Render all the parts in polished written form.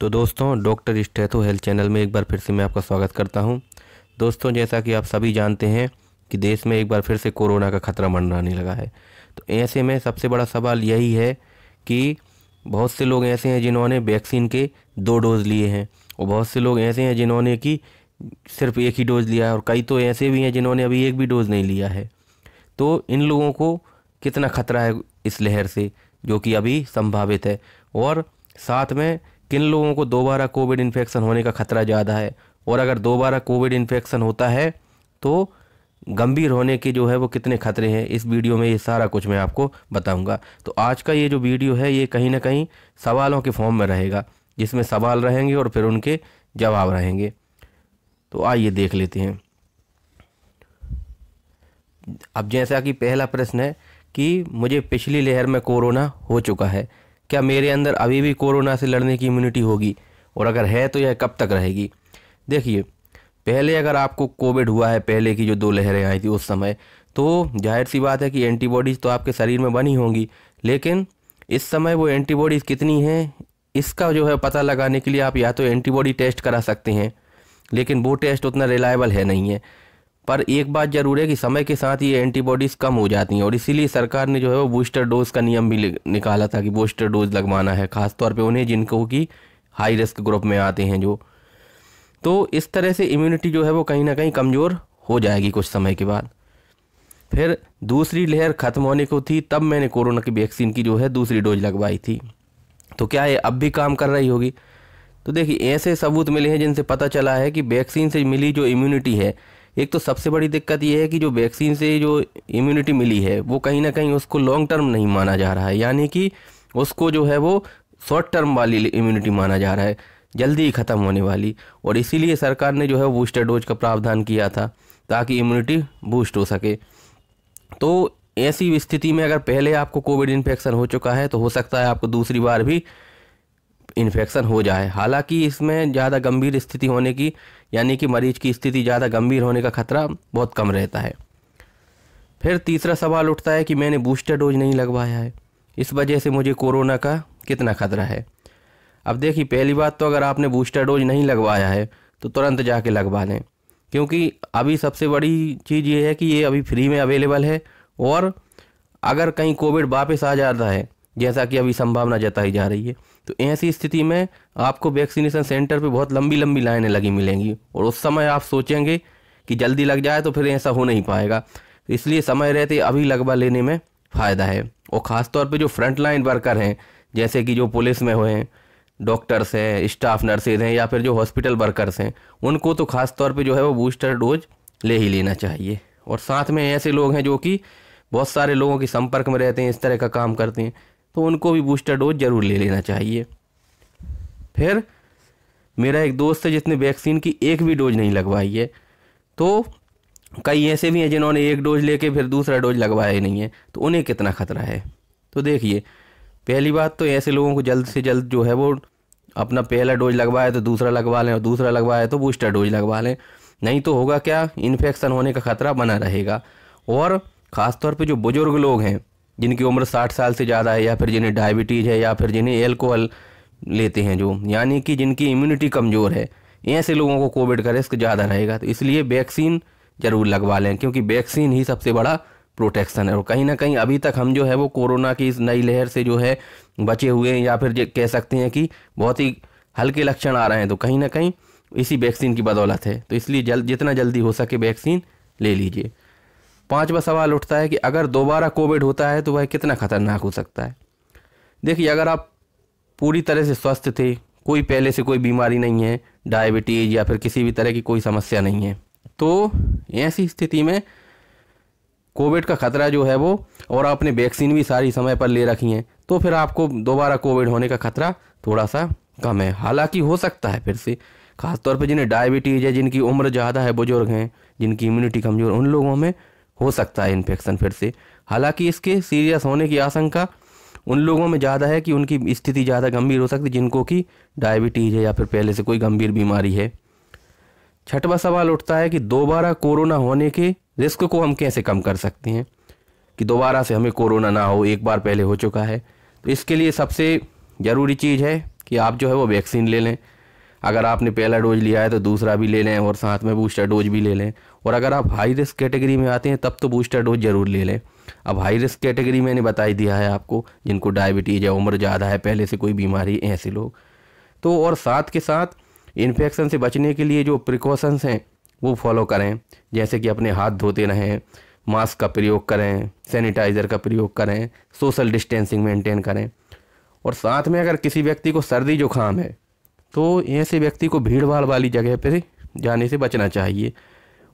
तो दोस्तों, doctor stetho health channel में एक बार फिर से मैं आपका स्वागत करता हूं। दोस्तों, जैसा कि आप सभी जानते हैं कि देश में एक बार फिर से कोरोना का खतरा मंडराने लगा है। तो ऐसे में सबसे बड़ा सवाल यही है कि बहुत से लोग ऐसे हैं जिन्होंने वैक्सीन के 2 डोज लिए हैं, और बहुत से लोग ऐसे हैं जिन्होंने कि सिर्फ एक ही डोज लिया है, और कई तो ऐसे भी हैं जिन्होंने अभी एक भी डोज नहीं लिया है। तो इन लोगों को कितना खतरा है इस लहर से जो कि अभी संभावित है, और साथ में किन लोगों को दोबारा कोविड इन्फेक्शन होने का खतरा ज़्यादा है, और अगर दोबारा कोविड इन्फेक्शन होता है तो गंभीर होने के जो है वो कितने खतरे हैं, इस वीडियो में ये सारा कुछ मैं आपको बताऊंगा। तो आज का ये जो वीडियो है ये कहीं ना कहीं सवालों के फॉर्म में रहेगा, जिसमें सवाल रहेंगे और फिर उनके जवाब रहेंगे। तो आइए देख लेते हैं। अब जैसा कि पहला प्रश्न है कि मुझे पिछली लहर में कोरोना हो चुका है, क्या मेरे अंदर अभी भी कोरोना से लड़ने की इम्यूनिटी होगी, और अगर है तो यह कब तक रहेगी। देखिए, पहले अगर आपको कोविड हुआ है, पहले की जो 2 लहरें आई थी उस समय, तो जाहिर सी बात है कि एंटीबॉडीज़ तो आपके शरीर में बनी होंगी, लेकिन इस समय वो एंटीबॉडीज़ कितनी हैं इसका जो है पता लगाने के लिए आप या तो एंटीबॉडी टेस्ट करा सकते हैं, लेकिन वो टेस्ट उतना रिलायबल है नहीं है। पर एक बात ज़रूर है कि समय के साथ ये एंटीबॉडीज़ कम हो जाती हैं, और इसीलिए सरकार ने जो है वो बूस्टर डोज का नियम भी निकाला था कि बूस्टर डोज लगवाना है, ख़ासतौर पे उन्हें जिनको कि हाई रिस्क ग्रुप में आते हैं जो। तो इस तरह से इम्यूनिटी जो है वो कहीं ना कहीं कमज़ोर हो जाएगी कुछ समय के बाद। फिर दूसरी लहर ख़त्म होने को थी, तब मैंने कोरोना की वैक्सीन की जो है दूसरी डोज लगवाई थी। तो क्या ये अब भी काम कर रही होगी? तो देखिए, ऐसे सबूत मिले हैं जिनसे पता चला है कि वैक्सीन से मिली जो इम्यूनिटी है, एक तो सबसे बड़ी दिक्कत ये है कि जो वैक्सीन से जो इम्यूनिटी मिली है वो कहीं ना कहीं उसको लॉन्ग टर्म नहीं माना जा रहा है, यानी कि उसको जो है वो शॉर्ट टर्म वाली इम्यूनिटी माना जा रहा है, जल्दी ही ख़त्म होने वाली। और इसीलिए सरकार ने जो है बूस्टर डोज का प्रावधान किया था ताकि इम्यूनिटी बूस्ट हो सके। तो ऐसी स्थिति में अगर पहले आपको कोविड इन्फेक्शन हो चुका है तो हो सकता है आपको दूसरी बार भी इन्फेक्शन हो जाए। हालांकि इसमें ज़्यादा गंभीर स्थिति होने की, यानी कि मरीज की स्थिति ज़्यादा गंभीर होने का खतरा बहुत कम रहता है। फिर तीसरा सवाल उठता है कि मैंने बूस्टर डोज नहीं लगवाया है, इस वजह से मुझे कोरोना का कितना खतरा है। अब देखिए, पहली बात तो अगर आपने बूस्टर डोज नहीं लगवाया है तो तुरंत जाके लगवा लें, क्योंकि अभी सबसे बड़ी चीज़ ये है कि ये अभी फ्री में अवेलेबल है, और अगर कहीं कोविड वापस आ जाता है जैसा कि अभी संभावना जताई जा रही है, तो ऐसी स्थिति में आपको वैक्सीनेशन सेंटर पे बहुत लंबी लंबी लाइनें लगी मिलेंगी, और उस समय आप सोचेंगे कि जल्दी लग जाए, तो फिर ऐसा हो नहीं पाएगा। तो इसलिए समय रहते अभी लगवा लेने में फ़ायदा है। और ख़ास तौर पे जो फ्रंट लाइन वर्कर हैं, जैसे कि जो पुलिस में हुए हैं, डॉक्टर्स हैं, स्टाफ नर्सेज हैं, या फिर जो हॉस्पिटल वर्कर्स हैं, उनको तो ख़ास तौर पर जो है वो बूस्टर डोज ले ही लेना चाहिए। और साथ में ऐसे लोग हैं जो कि बहुत सारे लोगों के संपर्क में रहते हैं, इस तरह का काम करते हैं, तो उनको भी बूस्टर डोज ज़रूर ले लेना चाहिए। फिर मेरा एक दोस्त है जिसने वैक्सीन की एक भी डोज नहीं लगवाई है, तो कई ऐसे भी हैं जिन्होंने एक डोज लेके फिर दूसरा डोज लगवाया ही नहीं है, तो उन्हें कितना खतरा है। तो देखिए, पहली बात तो ऐसे लोगों को जल्द से जल्द जो है वो अपना पहला डोज लगवाए तो दूसरा लगवा लें, और दूसरा लगवाए तो बूस्टर डोज लगवा लें, नहीं तो होगा क्या, इन्फेक्शन होने का खतरा बना रहेगा। और ख़ासतौर पर जो बुज़ुर्ग लोग हैं जिनकी उम्र 60 साल से ज़्यादा है, या फिर जिन्हें डायबिटीज़ है, या फिर जिन्हें एल्कोहल लेते हैं जो, यानी कि जिनकी इम्यूनिटी कमज़ोर है, ऐसे लोगों को कोविड का रिस्क ज़्यादा रहेगा। तो इसलिए वैक्सीन ज़रूर लगवा लें, क्योंकि वैक्सीन ही सबसे बड़ा प्रोटेक्शन है। और कहीं ना कहीं अभी तक हम जो है वो कोरोना की इस नई लहर से जो है बचे हुए हैं, या फिर कह सकते हैं कि बहुत ही हल्के लक्षण आ रहे हैं, तो कहीं ना कहीं इसी वैक्सीन की बदौलत है। तो इसलिए जितना जल्दी हो सके वैक्सीन ले लीजिए। 5वां सवाल उठता है कि अगर दोबारा कोविड होता है तो वह कितना खतरनाक हो सकता है। देखिए, अगर आप पूरी तरह से स्वस्थ थे, कोई पहले से कोई बीमारी नहीं है, डायबिटीज़ या फिर किसी भी तरह की कोई समस्या नहीं है, तो ऐसी स्थिति में कोविड का खतरा जो है वो, और आपने वैक्सीन भी सारी समय पर ले रखी हैं, तो फिर आपको दोबारा कोविड होने का खतरा थोड़ा सा कम है। हालांकि हो सकता है फिर से, खासतौर पर जिन्हें डायबिटीज़ है, जिनकी उम्र ज़्यादा है, बुजुर्ग हैं, जिनकी इम्यूनिटी कमज़ोर, उन लोगों में हो सकता है इन्फेक्शन फिर से। हालांकि इसके सीरियस होने की आशंका उन लोगों में ज़्यादा है कि उनकी स्थिति ज़्यादा गंभीर हो सकती है, जिनको कि डायबिटीज़ है या फिर पहले से कोई गंभीर बीमारी है। 6वां सवाल उठता है कि दोबारा कोरोना होने के रिस्क को हम कैसे कम कर सकते हैं, कि दोबारा से हमें कोरोना ना हो, एक बार पहले हो चुका है। तो इसके लिए सबसे ज़रूरी चीज़ है कि आप जो है वो वैक्सीन ले लें। अगर आपने पहला डोज लिया है तो दूसरा भी ले लें और साथ में बूस्टर डोज भी ले लें। और अगर आप हाई रिस्क कैटेगरी में आते हैं तब तो बूस्टर डोज ज़रूर ले लें। अब हाई रिस्क कैटेगरी मैंने बता ही दिया है आपको, जिनको डायबिटीज़ या उम्र ज़्यादा है, पहले से कोई बीमारी, ऐसे लोग तो। और साथ के साथ इन्फेक्शन से बचने के लिए जो प्रिकॉशंस हैं वो फॉलो करें, जैसे कि अपने हाथ धोते रहें, मास्क का प्रयोग करें, सैनिटाइज़र का प्रयोग करें, सोशल डिस्टेंसिंग मेंटेन करें। और साथ में अगर किसी व्यक्ति को सर्दी जुकाम है तो ऐसे व्यक्ति को भीड़ भाड़ वाली जगह पर जाने से बचना चाहिए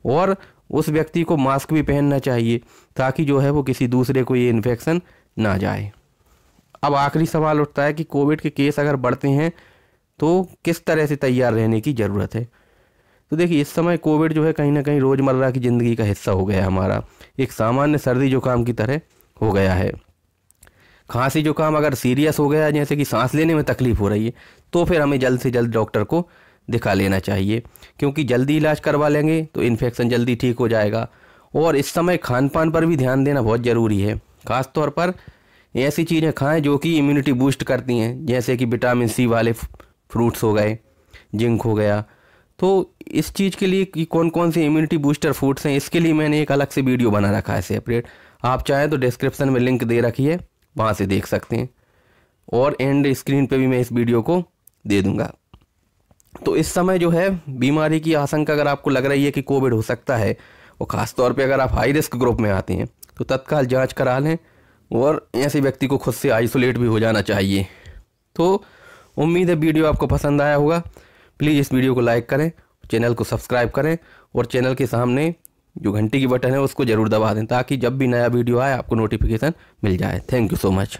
और उस व्यक्ति को मास्क भी पहनना चाहिए ताकि जो है वो किसी दूसरे को ये इन्फेक्शन ना जाए। अब आखिरी सवाल उठता है कि कोविड के केस अगर बढ़ते हैं तो किस तरह से तैयार रहने की ज़रूरत है। तो देखिए, इस समय कोविड जो है कहीं ना कहीं रोज़मर्रा की ज़िंदगी का हिस्सा हो गया है हमारा, एक सामान्य सर्दी जुकाम की तरह हो गया है। खांसी जुकाम अगर सीरियस हो गया, जैसे कि सांस लेने में तकलीफ़ हो रही है, तो फिर हमें जल्द से जल्द डॉक्टर को दिखा लेना चाहिए, क्योंकि जल्दी इलाज करवा लेंगे तो इन्फेक्शन जल्दी ठीक हो जाएगा। और इस समय खान पान पर भी ध्यान देना बहुत ज़रूरी है। ख़ास तौर पर ऐसी चीज़ें खाएं जो कि इम्यूनिटी बूस्ट करती हैं, जैसे कि विटामिन सी वाले फ्रूट्स हो गए, जिंक हो गया। तो इस चीज़ के लिए कि कौन कौन से इम्यूनिटी बूस्टर फूड्स हैं, इसके लिए मैंने एक अलग से वीडियो बना रखा है सेपरेट। आप चाहें तो डिस्क्रिप्शन में लिंक दे रखी है, वहाँ से देख सकते हैं, और एंड स्क्रीन पे भी मैं इस वीडियो को दे दूँगा। तो इस समय जो है बीमारी की आशंका अगर आपको लग रही है कि कोविड हो सकता है, और ख़ास तौर पे अगर आप हाई रिस्क ग्रुप में आते हैं, तो तत्काल जांच करा लें और ऐसे व्यक्ति को खुद से आइसोलेट भी हो जाना चाहिए। तो उम्मीद है वीडियो आपको पसंद आया होगा। प्लीज़ इस वीडियो को लाइक करें, चैनल को सब्सक्राइब करें और चैनल के सामने जो घंटी की बटन है उसको ज़रूर दबा दें ताकि जब भी नया वीडियो आए आपको नोटिफिकेशन मिल जाए। Thank you so much.